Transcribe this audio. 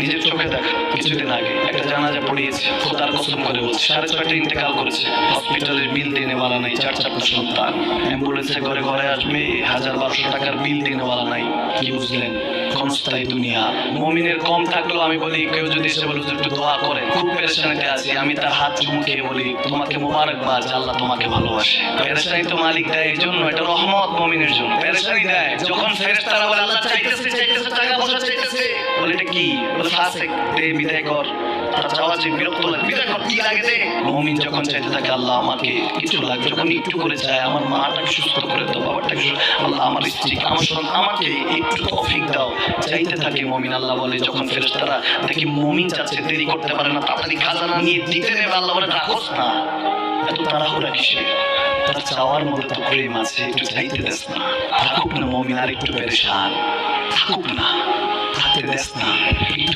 নিজের চোখে দেখা কিছুদিন আগে একটা জানাজা পড়িয়েছে, খোদার কসম করে বলছে 6:30 ইন্তেকাল করেছে। হসপিটালের বিল দিনে वाला নাই, 4-4টা সন্তান, অ্যাম্বুলেন্সে ঘরে ঘরে আসবে, 1000-1200 টাকার বিল দিনে वाला নাই। কি বুঝলেন? ক্ষণস্থায়ী দুনিয়া। মুমিনের কম থাকলেও আমি বলি, কেউ যদি এসে বলে একটু দোয়া করে, খুব পেরেশানিতে আছি, আমি তার হাত চুমুকে বলি তোমাকে মোবারকবাদ, আল্লাহ তোমাকে ভালোবাসে। পেরেশানি তো মালিক দেয়, এই জন্য এটা রহমত মুমিনের জন্য। পেরেশানি দেয় যখন ফেরেশতারা বলে আল্লাহ চাইতেছে টাকা পয়সা চাইতেছে, বলে এটা কি? বলে ফাসিক, দে বিদায় কর। তার চাওয়া যে বিরক্ত লাগে, বিদায় কর, কি লাগে দে। মুমিন যখন চাইতে থাকে আল্লাহ আমাকে কিছু লাগবে, যখন একটু করে চায় আমার মাটাকে সুস্থ করে দাও, বাবাটাকে আল্লাহ আমার স্ত্রী আমার সন্তান আমাকে একটু তৌফিক দাও, চাইতে থাকে মুমিন। আল্লাহ বলে যখন ফেরেশতারা দেখি মুমিন চাচ্ছে, দেরি করতে পারে না, তাড়াতাড়ি খাজানা নিয়ে দিতে নেবে, আল্লাহ বলে রাখোস না, এত তাড়াহুড়া কিসের? তার চাওয়ার মধ্যে তো প্রেম আছে, একটু চাইতে দেস না। থাকুক না মুমিন আর একটু পেরেশান, থাকুক না, থাকতে দেস না।